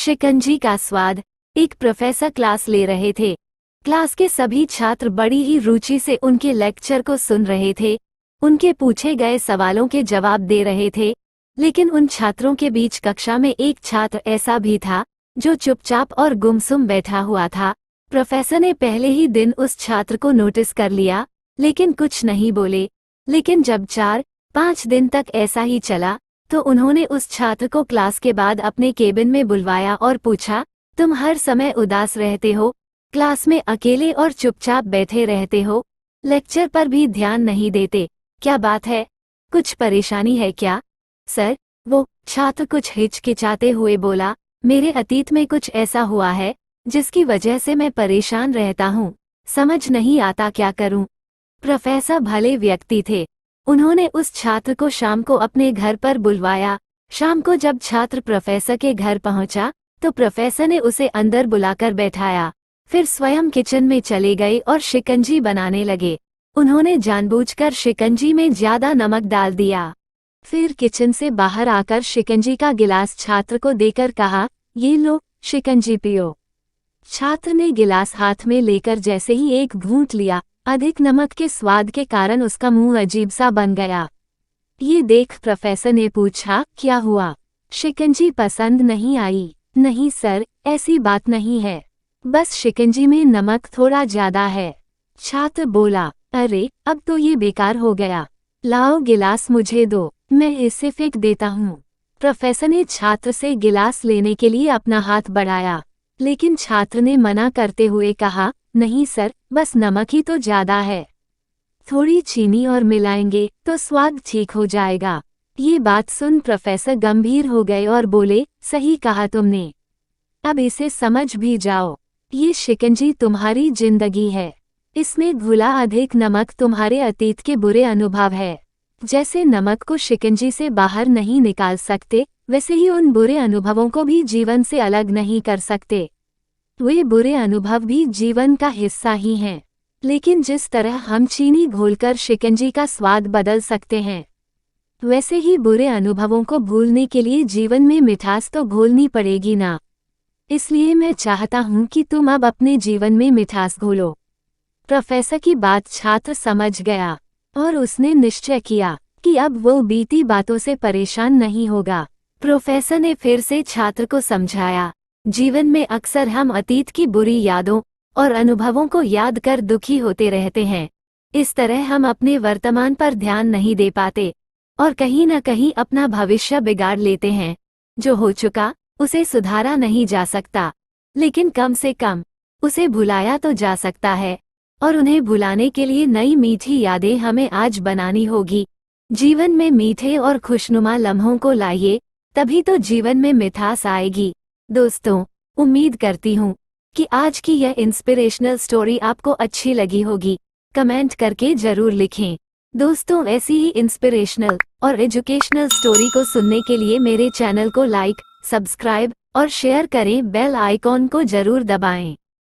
शिकंजी का स्वाद। एक प्रोफेसर क्लास ले रहे थे। क्लास के सभी छात्र बड़ी ही रुचि से उनके लेक्चर को सुन रहे थे। उनके पूछे गए सवालों के जवाब दे रहे थे। लेकिन उन छात्रों के बीच कक्षा में एक छात्र ऐसा भी था जो चुपचाप और गुमसुम बैठा हुआ था। प्रोफेसर ने पहले ही दिन उस छात्र को नोटिस कर लिया, लेकिन कुछ नहीं बोले। लेकिन जब 4-5 दिन तक ऐसा ही चला तो उन्होंने उस छात्र को क्लास के बाद अपने केबिन में बुलवाया और पूछा, तुम हर समय उदास रहते हो, क्लास में अकेले और चुपचाप बैठे रहते हो, लेक्चर पर भी ध्यान नहीं देते, क्या बात है? कुछ परेशानी है क्या? सर, वो छात्र कुछ हिचकिचाते हुए बोला, मेरे अतीत में कुछ ऐसा हुआ है जिसकी वजह से मैं परेशान रहता हूँ, समझ नहीं आता क्या करूँ। प्रोफेसर भले व्यक्ति थे। उन्होंने उस छात्र को शाम को अपने घर पर बुलवाया। शाम को जब छात्र प्रोफेसर के घर पहुंचा तो प्रोफेसर ने उसे अंदर बुलाकर बैठाया। फिर स्वयं किचन में चले गए और शिकंजी बनाने लगे। उन्होंने जानबूझकर शिकंजी में ज्यादा नमक डाल दिया। फिर किचन से बाहर आकर शिकंजी का गिलास छात्र को देकर कहा, ये लो, शिकंजी पियो। छात्र ने गिलास हाथ में लेकर जैसे ही एक घूंट लिया, अधिक नमक के स्वाद के कारण उसका मुंह अजीब सा बन गया। ये देख प्रोफेसर ने पूछा, क्या हुआ? शिकंजी पसंद नहीं आई? नहीं सर, ऐसी बात नहीं है, बस शिकंजी में नमक थोड़ा ज्यादा है। छात्र बोला, अरे अब तो ये बेकार हो गया, लाओ गिलास मुझे दो, मैं इसे फेंक देता हूँ। प्रोफेसर ने छात्र से गिलास लेने के लिए अपना हाथ बढ़ाया, लेकिन छात्र ने मना करते हुए कहा, नहीं सर, बस नमक ही तो ज्यादा है, थोड़ी चीनी और मिलाएंगे तो स्वाद ठीक हो जाएगा। ये बात सुन प्रोफेसर गंभीर हो गए और बोले, सही कहा तुमने, अब इसे समझ भी जाओ, ये शिकंजी तुम्हारी जिंदगी है, इसमें घुला अधिक नमक तुम्हारे अतीत के बुरे अनुभव है। जैसे नमक को शिकंजी से बाहर नहीं निकाल सकते, वैसे ही उन बुरे अनुभवों को भी जीवन से अलग नहीं कर सकते। वे बुरे अनुभव भी जीवन का हिस्सा ही हैं। लेकिन जिस तरह हम चीनी घोलकर शिकंजी का स्वाद बदल सकते हैं, वैसे ही बुरे अनुभवों को भूलने के लिए जीवन में मिठास तो घोलनी पड़ेगी ना। इसलिए मैं चाहता हूँ कि तुम अब अपने जीवन में मिठास घोलो। प्रोफेसर की बात छात्र समझ गया और उसने निश्चय किया कि अब वो बीती बातों से परेशान नहीं होगा। प्रोफेसर ने फिर से छात्र को समझाया, जीवन में अक्सर हम अतीत की बुरी यादों और अनुभवों को याद कर दुखी होते रहते हैं। इस तरह हम अपने वर्तमान पर ध्यान नहीं दे पाते और कहीं न कहीं अपना भविष्य बिगाड़ लेते हैं। जो हो चुका उसे सुधारा नहीं जा सकता, लेकिन कम से कम उसे भुलाया तो जा सकता है, और उन्हें भुलाने के लिए नई मीठी यादें हमें आज बनानी होगी। जीवन में मीठे और खुशनुमा लम्हों को लाइए, तभी तो जीवन में मिठास आएगी। दोस्तों, उम्मीद करती हूँ कि आज की यह इंस्पिरेशनल स्टोरी आपको अच्छी लगी होगी। कमेंट करके जरूर लिखें। दोस्तों, ऐसी ही इंस्पिरेशनल और एजुकेशनल स्टोरी को सुनने के लिए मेरे चैनल को लाइक, सब्सक्राइब और शेयर करें। बेल आइकॉन को जरूर दबाएं।